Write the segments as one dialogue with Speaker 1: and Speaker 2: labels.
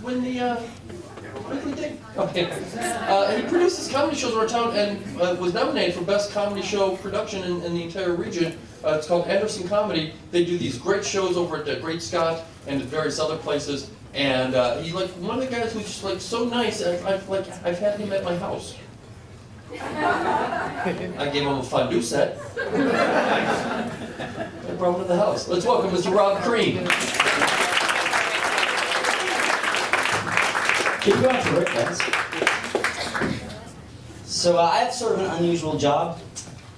Speaker 1: win the weekly thing? Okay. He produces comedy shows around town and was nominated for Best Comedy Show Production in the entire region. It's called Anderson Comedy. They do these great shows over at Great Scott and at various other places. And he's like one of the guys who's just like so nice. I've had him at my house. I gave him a fondue set. I brought him to the house. Let's welcome Mr. Rob Crean.
Speaker 2: Keep going for it, guys. So I have sort of an unusual job.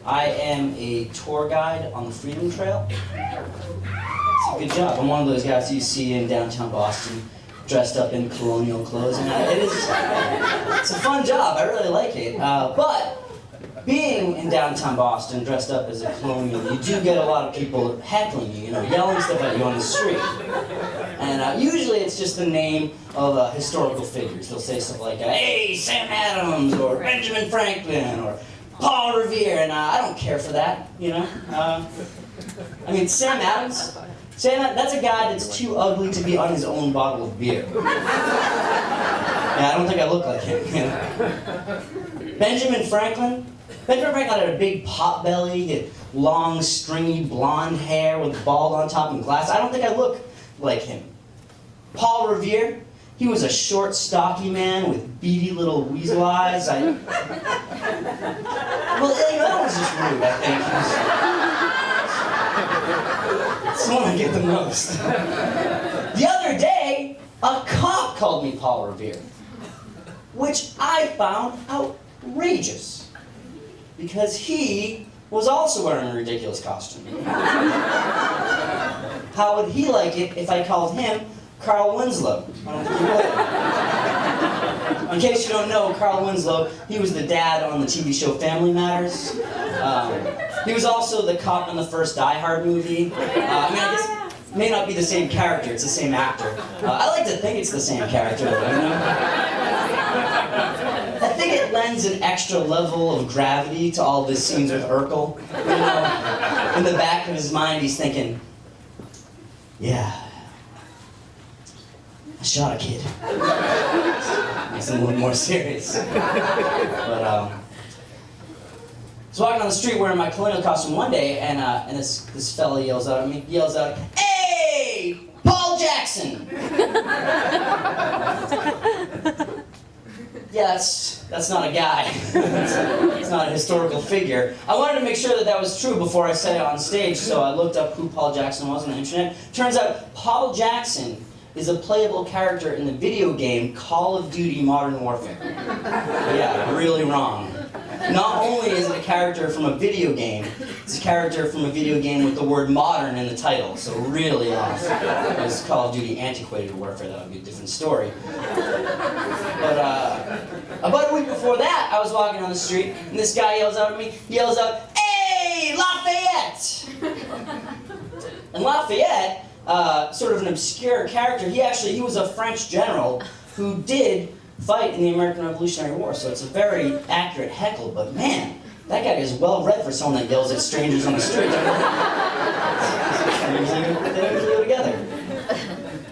Speaker 2: I am a tour guide on the Freedom Trail. It's a good job. I'm one of those guys you see in downtown Boston, dressed up in colonial clothes, and it's a fun job. I really like it. But being in downtown Boston, dressed up as a colonial, you do get a lot of people heckling you, yelling stuff at you on the street. And usually it's just the name of historical figures. They'll say stuff like, hey, Sam Adams, or Benjamin Franklin, or Paul Revere, and I don't care for that, I mean, Sam Adams, that's a guy that's too ugly to be on his own bottle of beer. Yeah, I don't think I look like him, Benjamin Franklin had a big pot belly, he had long, stringy, blonde hair with bald on top and glasses. I don't think I look like him. Paul Revere, he was a short, stocky man with beady little weasel eyes. Well, that was just rude, I think. That's the one I get the most. The other day, a cop called me Paul Revere, which I found outrageous, because he was also wearing a ridiculous costume. How would he like it if I called him Carl Winslow? I don't think he would. In case you don't know, Carl Winslow, he was the dad on the TV show Family Matters. He was also the cop in the first Die Hard movie. I guess it may not be the same character, it's the same actor. I like to think it's the same character, I think it lends an extra level of gravity to all of his scenes with Urkel. In the back of his mind, he's thinking, yeah, I shot a kid. Makes him a little more serious. But I was walking on the street wearing my colonial costume one day, and this fella yells out at me. He yells out, "Hey, Paul Jackson!" Yeah, that's not a guy. It's not a historical figure. I wanted to make sure that was true before I said it on stage, so I looked up who Paul Jackson was on the internet. Turns out Paul Jackson is a playable character in the video game Call of Duty Modern Warfare. Yeah, really wrong. Not only is it a character from a video game, it's a character from a video game with the word modern in the title, so really off. If it was Call of Duty Antiquated Warfare, that would be a different story. But about a week before that, I was walking on the street, and this guy yells out at me, he yells out, "Hey, Lafayette!" And Lafayette, sort of an obscure character, he was a French general who did fight in the American Revolutionary War, so it's a very accurate heckle, but man, that guy is well read for someone that yells at strangers on the street. They usually go together.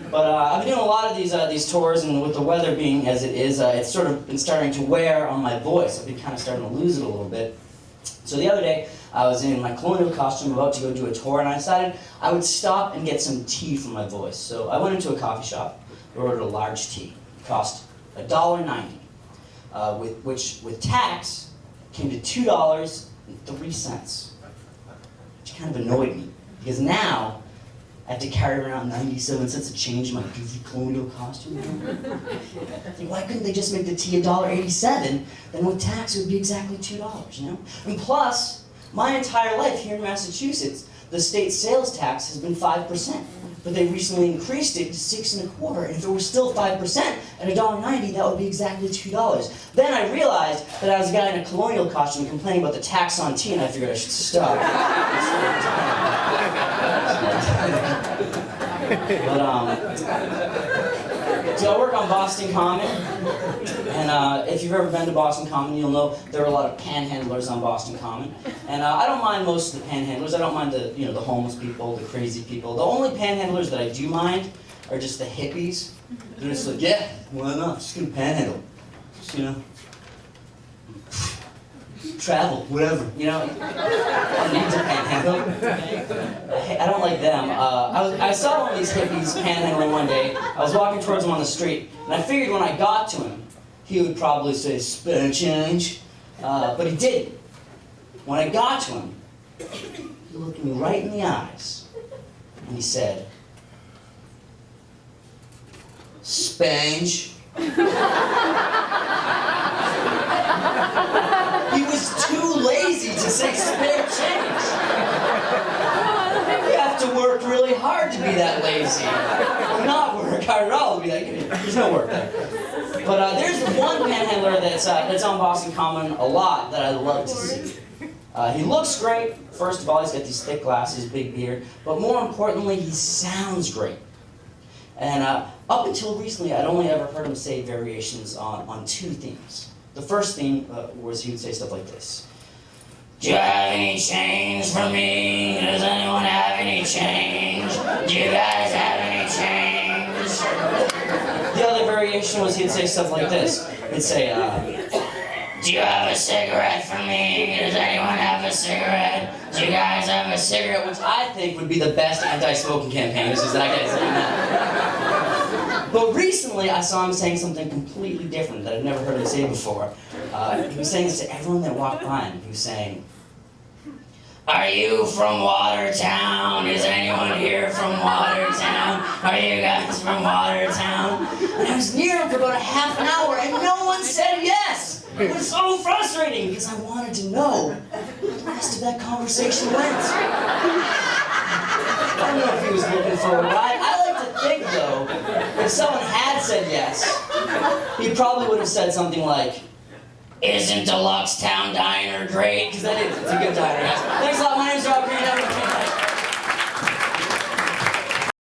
Speaker 2: But I've been doing a lot of these tours, and with the weather being as it is, it's sort of been starting to wear on my voice. I've been kind of starting to lose it a little bit. So the other day, I was in my colonial costume about to go do a tour, and I decided I would stop and get some tea for my voice. So I went into a coffee shop, ordered a large tea. It cost $1.90, which with tax came to $2.03, which kind of annoyed me, because now I have to carry around 97 cents of change in my goofy colonial costume. I think, why couldn't they just make the tea $1.87? Then with tax it would be exactly $2, And plus, my entire life here in Massachusetts, the state sales tax has been 5%. But they recently increased it to 6 1/4, and if it were still 5% at $1.90, that would be exactly $2. Then I realized that I was a guy in a colonial costume complaining about the tax on tea, and I figured I should stop. But so I work on Boston Common, and if you've ever been to Boston Common, you'll know there are a lot of panhandlers on Boston Common. And I don't mind most of the panhandlers. I don't mind the homeless people, the crazy people. The only panhandlers that I do mind are just the hippies. They're just like, yeah, why not? Just gonna panhandle. Just, travel, whatever, I don't need to panhandle. I don't like them. I saw one of these hippies panhandling one day. I was walking towards him on the street, and I figured when I got to him, he would probably say, spare change, but he didn't. When I got to him, he looked me right in the eyes, and he said, Spange. He was too lazy to say spare change. You have to work really hard to be that lazy. Not work hard at all to be that good. There's no work there. But there's one panhandler that's on Boston Common a lot that I love to see. He looks great. First of all, he's got these thick glasses, big beard. But more importantly, he sounds great. And up until recently, I'd only ever heard him say variations on two themes. The first theme was he would say stuff like this. Do you have any change for me? Does anyone have any change? Do you guys have any change? The other variation was he'd say stuff like this. He'd say, do you have a cigarette for me? Does anyone have a cigarette? Do you guys have a cigarette? Which I think would be the best anti-smoking campaign, is that guy saying that. But recently, I saw him saying something completely different that I'd never heard him say before. He was saying this to everyone that walked by him. He was saying, are you from Watertown? Is anyone here from Watertown? Are you guys from Watertown? And I was near him for about a half an hour, and no one said yes! It was so frustrating, because I wanted to know how the rest of that conversation went. I don't know if he was looking for a ride. I like to think, though, if someone had said yes, he probably would have said something like, isn't Deluxe Town Diner great? Because that is, it's a good diner. Thanks a lot.